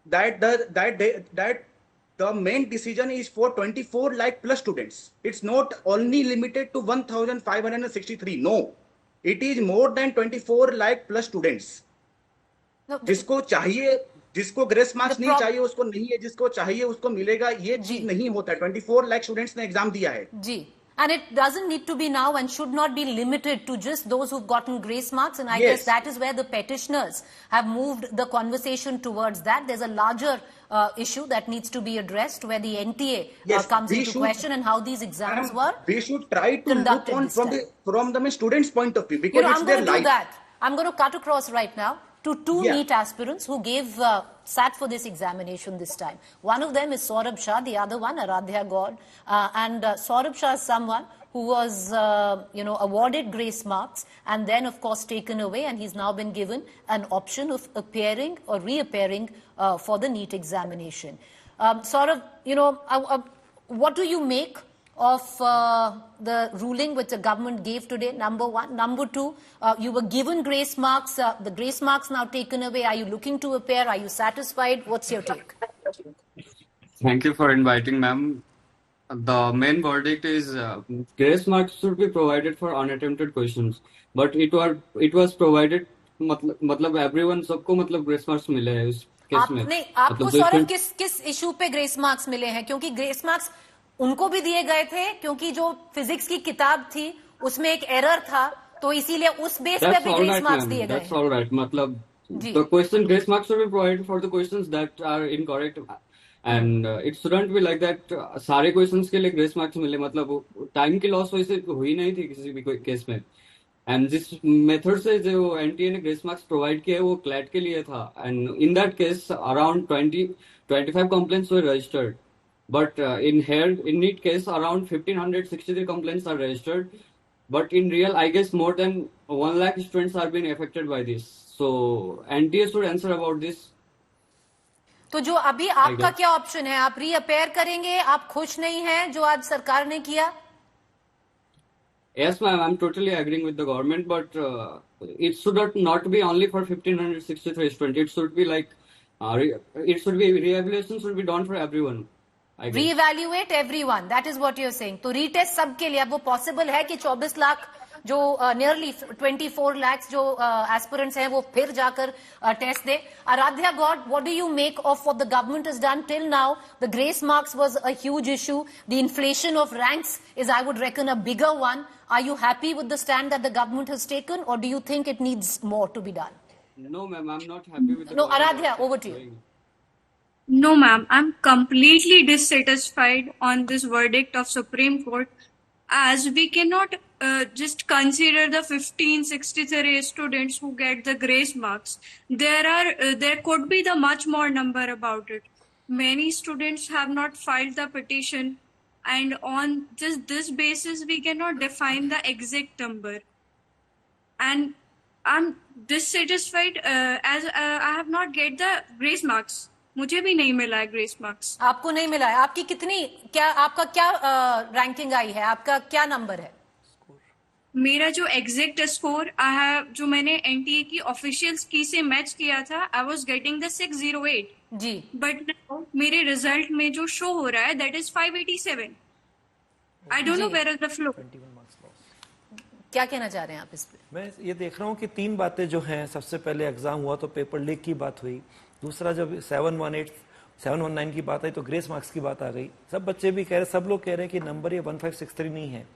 that the main decision is for 24 lakh plus students. It's not only limited to 1,563. No, it is more than 24 lakh plus students. No, जिसको चाहिए, जिसको grace marks नहीं चाहिए उसको नहीं है, जिसको चाहिए उसको मिलेगा, ये चीज नहीं होता है. 24 लाख स्टूडेंट्स ने एग्जाम दिया है जी. And it doesn't need to be now and should not be limited to just those who've gotten grace marks. And I guess that is where the petitioners have moved the conversation towards that. There's a larger issue that needs to be addressed where the NTA comes into question and how these exams were. We should try to look on from the students' point of view, because I'm going to do that. I'm going to cut across right now to two NEET aspirants who sat for this examination this time. One of them is Saurabh Shah, the other one Aradhya Gaud. And Saurabh Shah is someone who was, awarded grace marks and then, of course, taken away, and he's now been given an option of appearing or reappearing for the NEET examination. Saurabh, what do you make of the ruling which the government gave today, number one? Number two, you were given grace marks, the grace marks now taken away. Are you looking to appear? Are you satisfied? What's your take? Thank you for inviting, ma'am. The main verdict is grace marks should be provided for unattempted questions, but it was provided, मतलब everyone सबको मतलब grace marks मिले हैं इस case में. आपको सौरभ किस issue पे ग्रेस मार्क्स मिले हैं? क्योंकि ग्रेस मार्क्स उनको भी दिए गए थे क्योंकि जो फिजिक्स की किताब थी उसमें एक एरर था, तो इसीलिए उस बेस पे भी ग्रेस मार्क्स दिए गए. That's all right. मतलब the question grace marks should be provided for the questions that are incorrect, and it shouldn't be like that. सारे questions के लिए grace marks मिले, मतलब टाइम की लॉस वैसे हुई नहीं थी किसी भी केस में. एंड जिस मेथड से जो एनटीए ने ग्रेस मार्क्स प्रोवाइड किए वो क्लैट के लिए था, and in that case around 25 complaints were registered. But in NEET case, around 1,563 complaints are registered. But in real, I guess more than 1 lakh students are being affected by this. So NTA should answer about this. तो जो अभी आपका क्या option है? आप reappear करेंगे? आप खुश नहीं हैं जो आज सरकार ने किया? Yes, ma'am. I'm totally agreeing with the government, but it should not be only for 1,563 students. It should be like re-evaluation should be done for everyone. Re-evaluate everyone. That is what you're saying. तो retest सबके लिए अब वो possible है कि 24 लाख जो nearly 24 lakh जो aspirants हैं वो फिर जाकर टेस्ट दे. Aradhya Gaud, what do you make of what the government has done till now? The grace marks was a huge issue. The inflation of ranks is, I would reckon, a bigger one. Are you happy with the stand that the government has taken, or do you think it needs more to be done? No, ma'am. I'm not happy with the No, Aradhya, over to you. No, ma'am. I'm completely dissatisfied on this verdict of Supreme Court, as we cannot just consider the 1,563 students who get the grace marks. There could be the much more number about it. Many students have not filed the petition, and on just this basis, we cannot define the exact number. And I'm dissatisfied as I have not get the grace marks. मुझे भी नहीं मिला है grace marks. आपको नहीं मिला है? आपकी आपका क्या रैंकिंग आई है? आपका क्या नंबर है? मेरा जो एग्जैक्ट स्कोर जो मैंने एनटीए की ऑफिशियल की से मैच किया था, आई वाज गेटिंग द 608 जी, बट मेरे रिजल्ट में जो शो हो रहा है that is 587. I don't know where is the flow. क्या कहना चाह रहे हैं आप इस पे? मैं ये देख रहा हूँ कि तीन बातें जो हैं. सबसे पहले एग्जाम हुआ तो पेपर लीक की बात हुई. दूसरा जब 719 की बात आई तो ग्रेस मार्क्स की बात आ गई. सब बच्चे भी कह रहे, सब लोग कह रहे हैं कि नंबर ये 1563 नहीं है.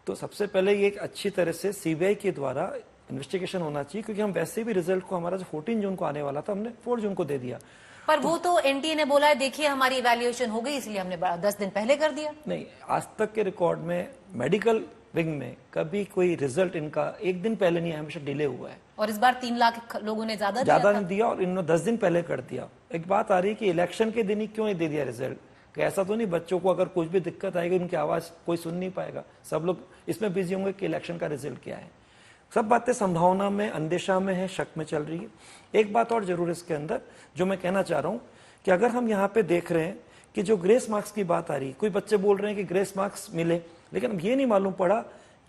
तो सबसे पहले ये एक अच्छी तरह से सीबीआई के द्वारा इन्वेस्टिगेशन होना चाहिए, क्योंकि हम वैसे भी रिजल्ट को हमारा जो 14 जून को आने वाला था हमने 4 जून को दे दिया। पर वो तो एनटीए ने बोला है देखिए हमारी इवैल्यूएशन हो गई इसलिए हमने 10 दिन पहले कर दिया। नहीं, आज तक के रिकॉर्ड में मेडिकल विंग में कभी कोई रिजल्ट इनका एक दिन पहले नहीं, हमेशा डिले हुआ है। और इस बार 3 लाख लोगों ने ज्यादा नहीं दिया और इन्होंने 10 दिन पहले कर दिया। एक बात आ रही है कि इलेक्शन के दिन ही क्यों दे दिया रिजल्ट, कि ऐसा तो नहीं बच्चों को अगर कुछ भी दिक्कत आएगी उनकी आवाज कोई सुन नहीं पाएगा, सब लोग इसमें बिजी होंगे कि इलेक्शन का रिजल्ट क्या है। सब बातें संभावना में, अंदेशा में है, शक में चल रही है। एक बात और जरूर इसके अंदर जो मैं कहना चाह रहा हूं कि अगर हम यहाँ पे देख रहे हैं कि जो ग्रेस मार्क्स की बात आ रही है, कोई बच्चे बोल रहे हैं कि ग्रेस मार्क्स मिले, लेकिन अब ये नहीं मालूम पड़ा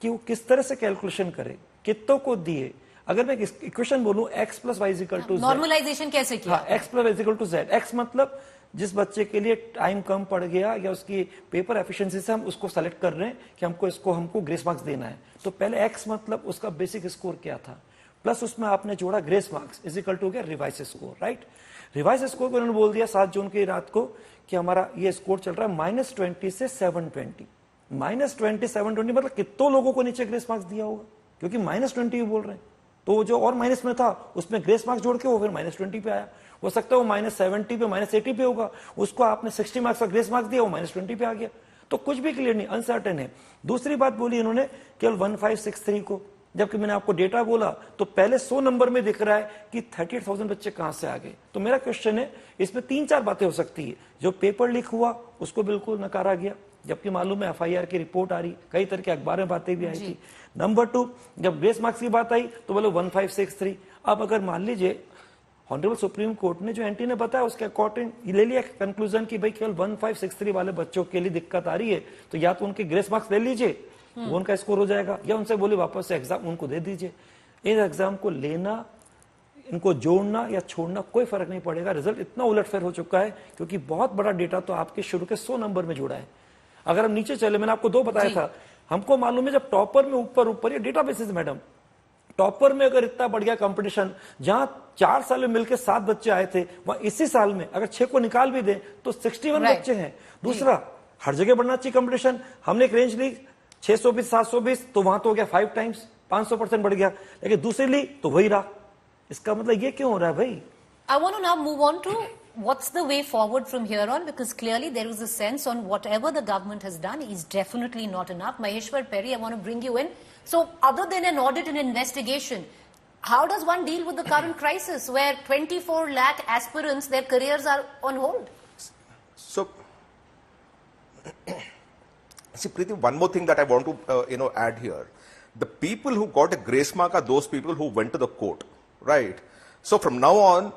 कि वो किस तरह से कैलकुलेशन करे, कितनों को दिए। अगर मैं इक्वेशन बोलूं x plus Y equal to normalization कैसे किया? x plus Y equal to z। x मतलब जिस बच्चे के लिए टाइम कम पड़ गया या उसकी पेपर एफिशिएंसी से हम उसको सेलेक्ट कर रहे हैं कि हमको ग्रेस मार्क्स देना है, तो पहले x मतलब उसका बेसिक स्कोर क्या था, प्लस उसमें आपने जोड़ा grace marks is equal to गया revise score, right. Revise score को उन्होंने बोल दिया 7 जून की रात को कि हमारा ये स्कोर चल रहा है -20 से 720। -20 720 मतलब कितने लोगों को नीचे ग्रेस मार्क्स दिया होगा, क्योंकि -20 बोल रहे हैं, तो जो और माइनस में था उसमें ग्रेस मार्क्स जोड़ के वो फिर -20 पे आया। हो सकता है वो -70 पे -80 पे होगा, उसको आपने 60 मार्क्स का ग्रेस मार्क्स दिया, वो -20 पे आ गया। तो कुछ भी क्लियर नहीं, अनसर्टेन है। दूसरी बात बोली इन्होंने केवल 1563 को, जबकि मैंने आपको डेटा बोला तो पहले 100 नंबर में दिख रहा है कि 38,000 बच्चे कहां से आ गए। तो मेरा क्वेश्चन है, इसमें 3-4 बातें हो सकती है। जो पेपर लीक हुआ उसको बिल्कुल नकारा गया, जबकि मालूम है FIR की रिपोर्ट आ रही, कई तरह के अखबार में बातें भी आई थी। नंबर 2, जब ग्रेस मार्क्स की बात आई तो बोले 1563। अब अगर मान लीजिए ऑनरेबल सुप्रीम कोर्ट ने जो एनटी ने बताया उसके अकॉर्डिंग ले लिया कंक्लूजन कि भाई केवल 1563 वाले बच्चों के लिए दिक्कत आ रही है, तो या तो उनके ग्रेस मार्क्स ले लीजिए, वो उनका स्कोर हो जाएगा, या उनसे बोले वापस से एग्जाम उनको दे दीजिए। इन एग्जाम को लेना, इनको जोड़ना या छोड़ना कोई फर्क नहीं पड़ेगा। रिजल्ट इतना उलटफेर हो चुका है क्योंकि बहुत बड़ा डेटा तो आपके शुरू के 100 नंबर में जुड़ा है। अगर हम नीचे चले, मैंने आपको 2 बताया था, हमको मालूम है जब टॉपर में ऊपर ये डेटा बेसिस मैडम, टॉपर में अगर इतना बढ़ गया कंपटीशन, जहां 4 साल में मिलकर 7 बच्चे आए थे, वहां इसी साल में अगर 6 को निकाल भी दे तो 61 बच्चे हैं। दूसरा, हर जगह बढ़ना चाहिए कंपटीशन। हमने एक रेंज ली 620 720, तो वहां तो हो गया 5 टाइम्स, 500% बढ़ गया, लेकिन दूसरी ली तो वही रहा। इसका मतलब ये क्यों हो रहा है भाई? I want to now move on to what's the way forward from here on, because clearly there is a sense on whatever the government has done is definitely not enough. Maheshwar Perry, I want to bring you in. So other than an audit and investigation, how does one deal with the current crisis where 24 lakh aspirants, their careers are on hold? So, see, Preeti, one more thing that I want to add here. The people who got a grace mark are those people who went to the court, right? So from now on,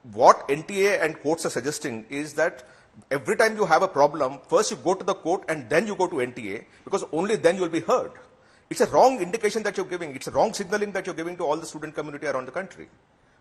what NTA and courts are suggesting is that every time you have a problem, first you go to the court and then you go to NTA, because only then you will be heard. It's a wrong indication that you're giving. It's a wrong signaling that you're giving to all the student community around the country.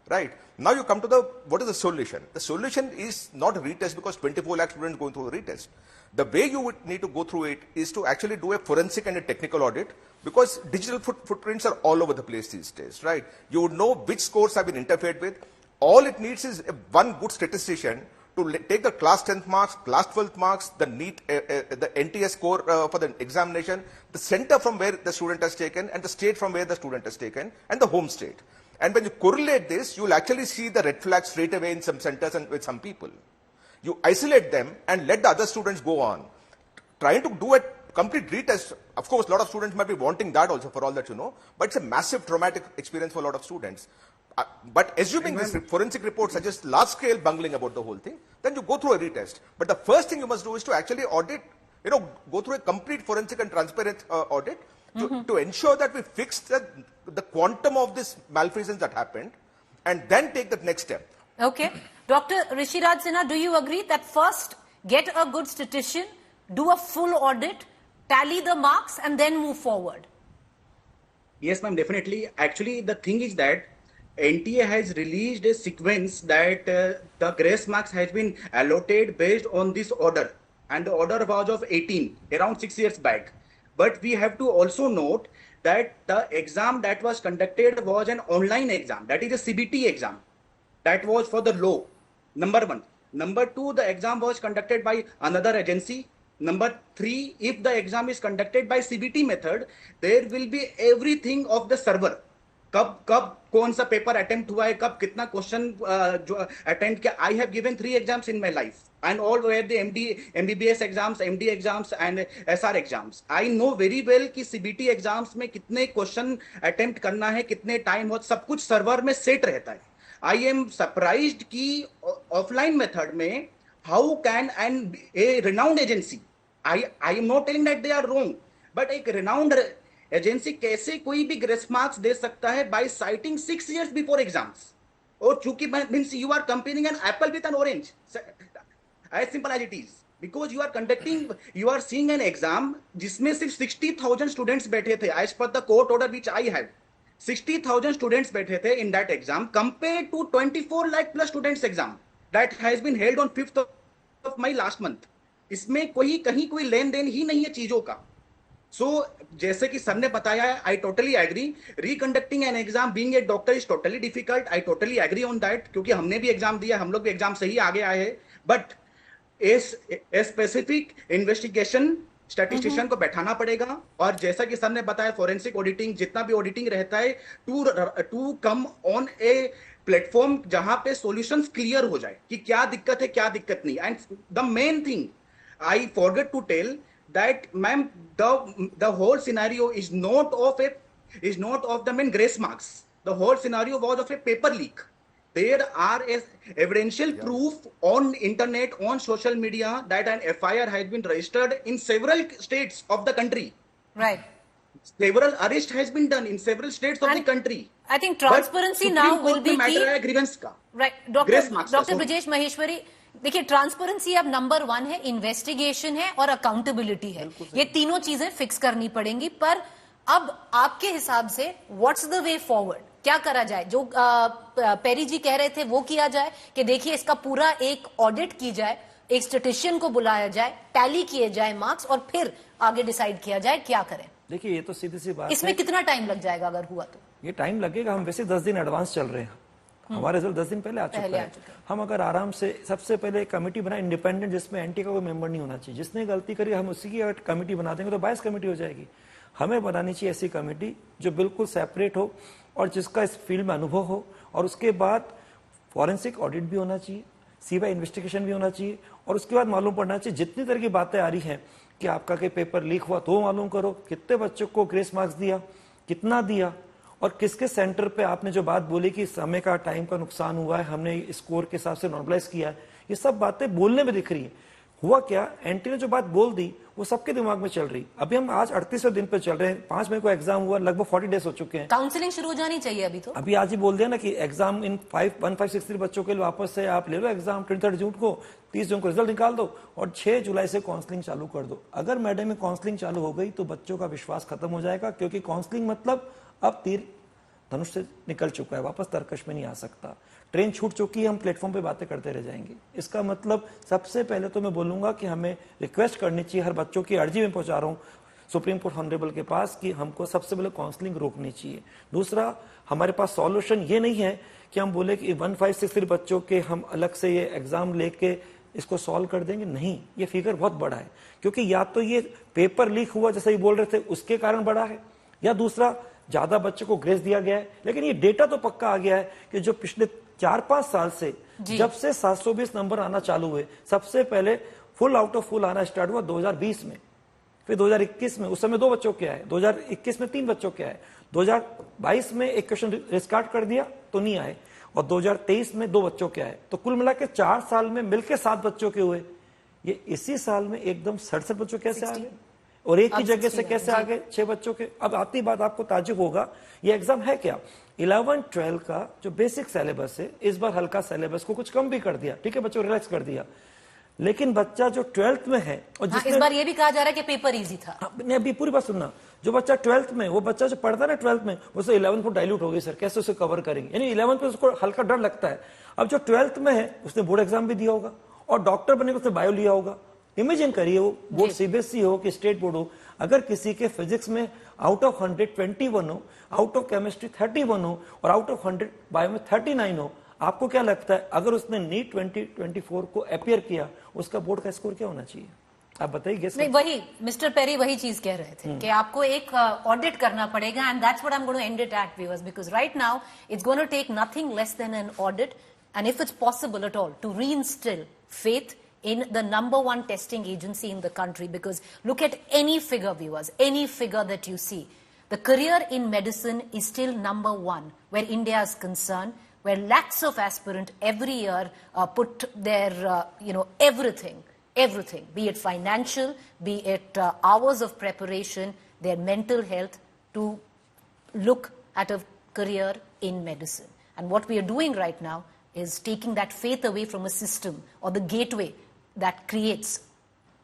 Right? Now you come to what is the solution? The solution is not a retest, because 24 lakh students going through a retest. The way you would need to go through it is to actually do a forensic and a technical audit, because digital footprints are all over the place these days, right? You would know which scores have been interfered with. All it needs is one good statistician to take the class 10th marks, class 12th marks, the NEET, the NTA score for the examination, the center from where the student has taken, and the state from where the student has taken, and the home state. And when you correlate this, you will actually see the red flags straight away in some centers and with some people. You isolate them and let the other students go on. Trying to do a complete retest, of course, a lot of students might be wanting that also, for all that you know, but it's a massive traumatic experience for a lot of students. But assuming this forensic report suggests large-scale bungling about the whole thing, then you go through a retest. But the first thing you must do is to actually audit, go through a complete forensic and transparent audit to ensure that we fix the quantum of this malfeasance that happened, and then take the next step. Okay. Dr. Rishiraj Sinha, do you agree that first get a good statistician, do a full audit, tally the marks, and then move forward? Yes, ma'am, definitely. Actually, the thing is that NTA has released a sequence that the grace marks has been allotted based on this order, and the order was of 18, around 6 years back. But we have to also note that the exam that was conducted was an online exam, that is a CBT exam. That was for the law, number 1. Number 2, the exam was conducted by another agency. Number 3, if the exam is conducted by CBT method, there will be everything of the server, कब कब कौन सा paper attempt हुआ है, कब कितना question जो attempt किया. I have given 3 exams in my life and all were the MBBS exams, MD exams and SR exams. I know very well कि CBT exams में कितने क्वेश्चन अटेम्प्ट करना है, कितने टाइम हो, सब कुछ सर्वर में सेट रहता है. I am surprised कि ऑफलाइन मेथड में how can and a renowned agency, I am not telling that they are wrong, but एक renowned एजेंसी कैसे कोई भी ग्रेस मार्क्स दे सकता है by citing 6 years before exams. और चूंकि means you are comparing an apple with an orange. As simple as it is, because you are seeing an exam जिसमें सिर्फ 60,000 students बैठे थे. As per the court order which I have, 60,000 students बैठे थे in that exam compared to 24 lakh plus students exam that has been held on 5th of May last month. इसमें कहीं कोई लेन then he नहीं है चीजों का. So जैसे कि सर ने बताया है, I totally agree. Reconducting an exam being a doctor is totally difficult. I totally agree on that, क्योंकि हमने भी एग्जाम दिया, हम लोग भी एग्जाम से ही आगे आए हैं. बट स्पेसिफिक इन्वेस्टिगेशन स्टैटिस्टिशियन को बैठाना पड़ेगा. और जैसा कि सर ने बताया, फोरेंसिक ऑडिटिंग, जितना भी ऑडिटिंग रहता है, to come on a platform जहां पे सॉल्यूशंस क्लियर हो जाए कि क्या दिक्कत है, क्या दिक्कत नहीं. And the main thing I forget to tell that ma'am, the whole scenario is not of the main grace marks. The whole scenario was of a paper leak. There are evidential proof on internet, on social media, that an FIR has been registered in several states of the country. Right. Several arrest has been done in several states of the country. I think transparency now will be key. Grievance का. Right. Dr. Brijesh Maheshwari, देखिए transparency अब number 1 है, investigation है और accountability है. ये तीनों चीजें फिक्स करनी पड़ेंगी. पर अब आपके हिसाब से व्हाट्स द वे फॉरवर्ड, क्या करा जाए? जो पेरी जी कह रहे थे वो किया जाए कि देखिए इसका पूरा एक ऑडिट की जाए, एक स्टैटिस्टिशियन को बुलाया जाए, टैली किए जाए मार्क्स और फिर आगे डिसाइड किया जाए क्या करें. देखिए ये तो सीधी सी बात इसमें कितना टाइम लग जाएगा अगर हुआ तो? ये टाइम लगेगा. हम वैसे 10 दिन एडवांस चल रहे हैं. हमारा रिजल्ट 10 दिन पहले आ चुका है. हम अगर आराम से सबसे पहले एक कमेटी बनाए इंडिपेंडेंट, जिसमें एंटी का कोई मेंबर नहीं होना चाहिए. जिसने गलती करी हम उसी की अगर कमेटी बना देंगे तो बायस कमेटी हो जाएगी. हमें बनानी चाहिए ऐसी कमेटी जो बिल्कुल सेपरेट हो और जिसका इस फील्ड में अनुभव हो, और उसके बाद फॉरेंसिक ऑडिट भी होना चाहिए, सीबीआई इन्वेस्टिगेशन भी होना चाहिए, और उसके बाद मालूम पड़ना चाहिए जितनी तरह की बातें आ रही हैं कि आपका कोई पेपर लीक हुआ तो मालूम करो, कितने बच्चों को ग्रेस मार्क्स दिया, कितना दिया, और किसके सेंटर पे आपने जो बात बोली कि समय का, टाइम का नुकसान हुआ है, हमने स्कोर के हिसाब से नॉर्मलाइज किया है. ये सब बातें बोलने में दिख रही है. हुआ क्या, एंटी ने जो बात बोल दी वो सबके दिमाग में चल रही. अभी हम आज 38वें दिन पे चल रहे हैं. 5 मई को एग्जाम हुआ, लगभग 40 डेज हो चुके हैं. काउंसलिंग शुरू हो जानी चाहिए अभी तो. अभी आज ही बोल दिया ना कि एग्जाम इन 1563 बच्चों के लिए वापस से आप ले लो एग्जाम. 23 जून को, 30 जून को रिजल्ट निकाल दो और 6 जुलाई से काउंसलिंग चालू कर दो. अगर मैडम में काउंसलिंग चालू हो गई तो बच्चों का विश्वास खत्म हो जाएगा, क्योंकि काउंसलिंग मतलब अब तीर धनुष से निकल चुका है, वापस तर्कश में नहीं आ सकता. ट्रेन छूट चुकी है, हम प्लेटफॉर्म पे बातें करते रह जाएंगे. इसका मतलब सबसे पहले तो मैं बोलूंगा कि हमें रिक्वेस्ट करनी चाहिए, हर बच्चों की अर्जी में पहुंचा रहा हूं सुप्रीम कोर्ट ऑनरेबल के पास, कि हमको सबसे पहले काउंसलिंग रोकनी चाहिए. दूसरा, हमारे पास सॉल्यूशन ये नहीं है कि हम बोले कि 1563 बच्चों के हम अलग से ये एग्जाम लेके इसको सॉल्व कर देंगे. नहीं, ये फिगर बहुत बड़ा है, क्योंकि या तो ये पेपर लीक हुआ जैसे ही बोल रहे थे उसके कारण बड़ा है, या दूसरा ज्यादा बच्चों को ग्रेस दिया गया है. लेकिन ये डेटा तो पक्का आ गया है कि जो पिछले 4-5 साल से जब से 720 नंबर आना चालू हुए, सबसे पहले फुल आउट ऑफ फुल आना स्टार्ट हुआ 2020 में, फिर 2021 में, उस समय 2 बच्चों के आए, 2021 में 3 बच्चों के आए, 2022 में एक क्वेश्चन रिस्टार्ट कर दिया तो नहीं आए, और 2023 में 2 बच्चों के आए. तो कुल मिलाकर 4 साल में मिलकर 7 बच्चों के हुए. ये इसी साल में एकदम 67 बच्चों कैसे आ गए, और एक ही जगह से कैसे आ गए 6 बच्चों के. अब आती बात आपको ताज्जुब होगा, ये एग्जाम है क्या? 11-12 का जो बेसिक सिलेबस है, इस बार हल्का सिलेबस को कुछ कम भी कर दिया, ठीक है, बच्चों रिलैक्स कर दिया. लेकिन बच्चा जो 12th में है, और इस बार ये भी कहा जा रहा है कि पेपर इजी था. नहीं, अभी पूरी बात सुनना. जो बच्चा 12th में, वो बच्चा जो पढ़ता है ना 12th में, उससे 11th को डाइल्यूट हो गई. सर कैसे उसे कवर करेंगे? यानी 11th पे उसको हल्का डर लगता है. अब जो 12th में है उसने बोर्ड एग्जाम भी दिया होगा, और डॉक्टर बनने को उसने बायो लिया होगा. इमेजिन करिए, वो बोर्ड सीबीएसई हो कि स्टेट बोर्ड हो, अगर किसी के फिजिक्स में आउट ऑफ 100 21 हो, आउट ऑफ केमिस्ट्री 31 हो, और आउट ऑफ 100 बायो में 39 हो, आपको क्या लगता है अगर उसने नीट 2024 को अपीयर किया, उसका बोर्ड का स्कोर क्या होना चाहिए? आप बताइए। नहीं, वही मिस्टर पेरी वही चीज कह रहे थे कि आपको एक ऑडिट करना पड़ेगा, and that's what I am going to end it at, viewers, because right now it's going to take nothing less than an audit, and if it's possible at all to reinstill faith in the number one testing agency in the country, because look at any figure, viewers, any figure that you see, the career in medicine is still number one where India is concerned, where lakhs of aspirants every year put their everything, be it financial, be it hours of preparation, their mental health, to look at a career in medicine. And what we are doing right now is taking that faith away from a system or the gateway that creates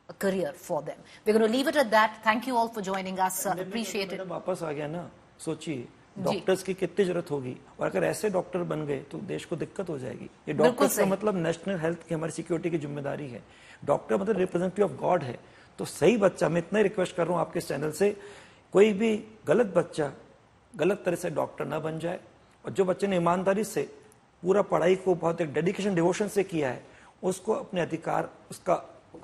a career for them. We're going to leave it at that. Thank you all for joining us. Appreciate it. वापस आ गया ना, सोचिए doctors की कितनी जरूरत होगी, और अगर ऐसे डॉक्टर बन गए तो देश को दिक्कत हो जाएगी। ये डॉक्टर्स का मतलब नेशनल हेल्थ की, हमारी सिक्योरिटी की जिम्मेदारी है। डॉक्टर मतलब रिप्रेजेंटेटिव ऑफ गॉड है। तो सही बच्चा, मैं इतना रिक्वेस्ट कर रहा हूँ आपके चैनल से, कोई भी गलत बच्चा गलत तरह से डॉक्टर ना बन जाए, और जो बच्चे ने ईमानदारी से पूरा पढ़ाई को बहुत एक डेडिकेशन डिवोशन से किया है, उसको अपने अधिकार, उसका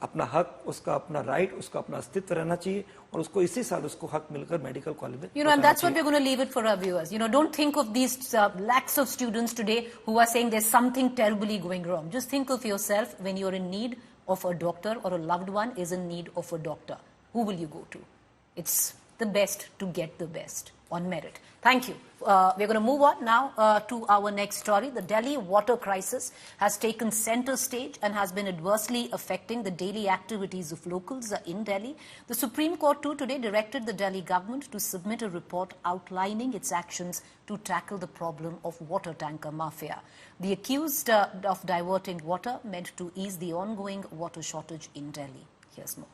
अपना हक, उसका अपना राइट, उसका अपना अस्तित्व रहना चाहिए, और उसको इसी साल उसको हक मिलकर मेडिकल कॉलेज में, and that's what we're going to leave it for our viewers. Don't think of these lakhs of students today who are saying there's something terribly going wrong. Just think of yourself when you're in need of a doctor, or a loved one is in need of a doctor. Who will you go to? It's the best to get the best on merit. Thank you. We're going to move on now to our next story. The Delhi water crisis has taken center stage and has been adversely affecting the daily activities of locals in Delhi. The Supreme Court too today directed the Delhi government to submit a report outlining its actions to tackle the problem of water tanker mafia. The accused of diverting water meant to ease the ongoing water shortage in Delhi. Here's more.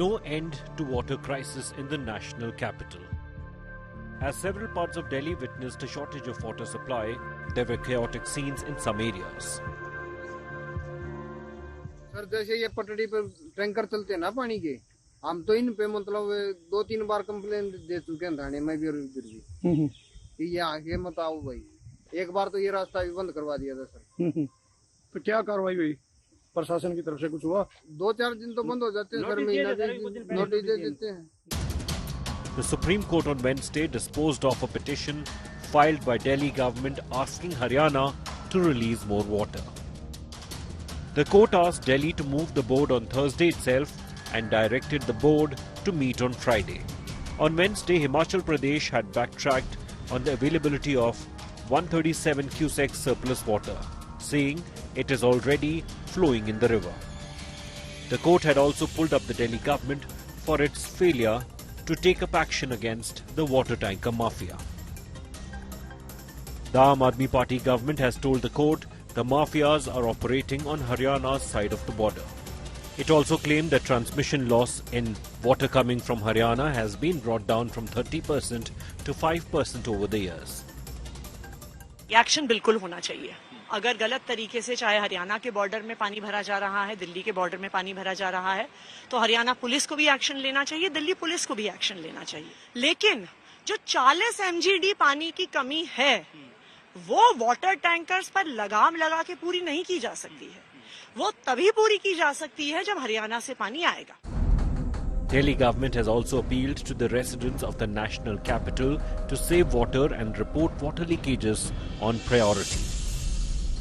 No end to water crisis in the national capital. As several parts of Delhi witnessed a shortage of water supply, there were chaotic scenes in some areas. Sir, जैसे ये पटड़ी पर tanker चलते हैं ना पानी के, हम तो इन पे मतलब 2-3 बार कंप्लेन दे चुके हैं थाने में भी और इधर भी कि ये आगे मत आओ भाई। एक बार तो ये रास्ता भी बंद करवा दिया था सर। तो क्या कार्रवाई हुई प्रशासन की तरफ से, कुछ हुआ? 2-4 दिन तो बंद हो जाते हैं सर, महीना नोटिस दे देते हैं। The Supreme Court on Wednesday disposed of a petition filed by Delhi government asking Haryana to release more water. The court asked Delhi to move the board on Thursday itself and directed the board to meet on Friday. On Wednesday, Himachal Pradesh had backtracked on the availability of 137 cusecs surplus water, saying it is already flowing in the river. The court had also pulled up the Delhi government for its failure to take up action against the water tanker mafia. The Aam Aadmi Party government has told the court the mafias are operating on Haryana's side of the border. It also claimed that transmission loss in water coming from Haryana has been brought down from 30% to 5% over the years. Action बिल्कुल होना चाहिए। अगर गलत तरीके से चाहे हरियाणा के border में पानी भरा जा रहा है, दिल्ली के बॉर्डर में पानी भरा जा रहा है, तो हरियाणा पुलिस को भी एक्शन लेना चाहिए, दिल्ली पुलिस को भी एक्शन लेना चाहिए। लेकिन जो 40 MGD पानी की कमी है, वो वाटर टैंकर्स पर लगाम लगा के पूरी नहीं की जा सकती है। वो तभी पूरी की जा सकती है जब हरियाणा से पानी आएगा। Delhi government has also appealed to the residents of the national capital to save water and report water leakages on priority.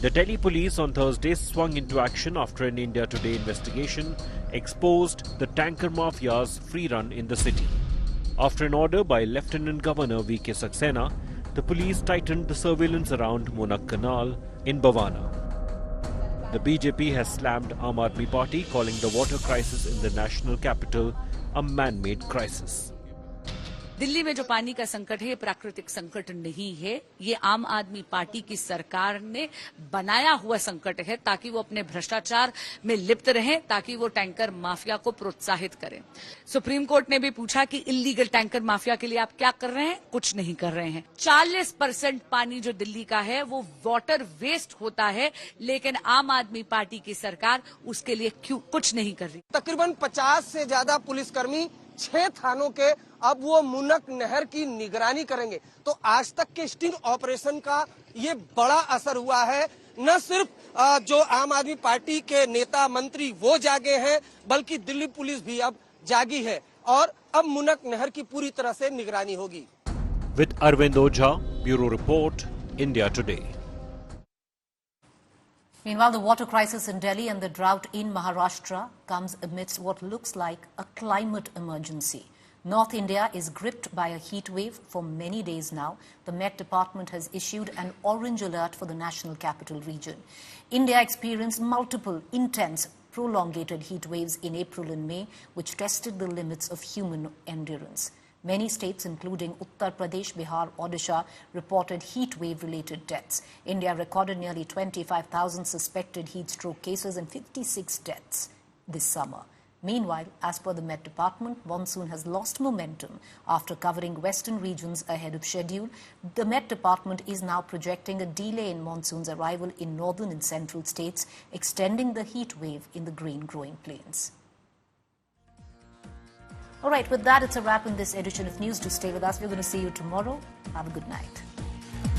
The Delhi police on Thursday swung into action after an India Today investigation exposed the tanker mafia's free run in the city. After an order by Lieutenant Governor V.K. Saxena, the police tightened the surveillance around Monak Canal in Bhavana. The BJP has slammed Aam Aadmi Party, calling the water crisis in the national capital a man-made crisis. Delhi में जो पानी का संकट है ये प्राकृतिक संकट नहीं है, ये आम आदमी पार्टी की सरकार ने बनाया हुआ संकट है ताकि वो अपने भ्रष्टाचार में लिप्त रहें, ताकि वो टैंकर माफिया को प्रोत्साहित करें। सुप्रीम कोर्ट ने भी पूछा कि इल्लीगल टैंकर माफिया के लिए आप क्या कर रहे हैं? कुछ नहीं कर रहे हैं। 40% पानी जो दिल्ली का है वो वाटर वेस्ट होता है, लेकिन आम आदमी पार्टी की सरकार उसके लिए क्यों कुछ नहीं कर रही। तकरीबन 50 से ज्यादा पुलिसकर्मी 6 थानों के अब वो मुनक नहर की निगरानी करेंगे। तो आज तक के स्टिंग ऑपरेशन का ये बड़ा असर हुआ है। न सिर्फ जो आम आदमी पार्टी के नेता मंत्री वो जागे हैं, बल्कि दिल्ली पुलिस भी अब जागी है और अब मुनक नहर की पूरी तरह से निगरानी होगी। With Arvind Ojha, Bureau Report, India Today. Meanwhile, the water crisis in Delhi and the drought in Maharashtra comes amidst what looks like a climate emergency. North India is gripped by a heat wave for many days now. The Met Department has issued an orange alert for the national capital region. India experienced multiple intense, prolongated heat waves in April and May, which tested the limits of human endurance. Many states, including Uttar Pradesh, Bihar, Odisha, reported heat wave-related deaths. India recorded nearly 25,000 suspected heat stroke cases and 56 deaths this summer. Meanwhile, as per the Met Department, monsoon has lost momentum after covering western regions ahead of schedule. The Met Department is now projecting a delay in monsoon's arrival in northern and central states, extending the heat wave in the grain-growing plains. All right, with that, it's a wrap in this edition of News. Do stay with us. We're going to see you tomorrow. Have a good night.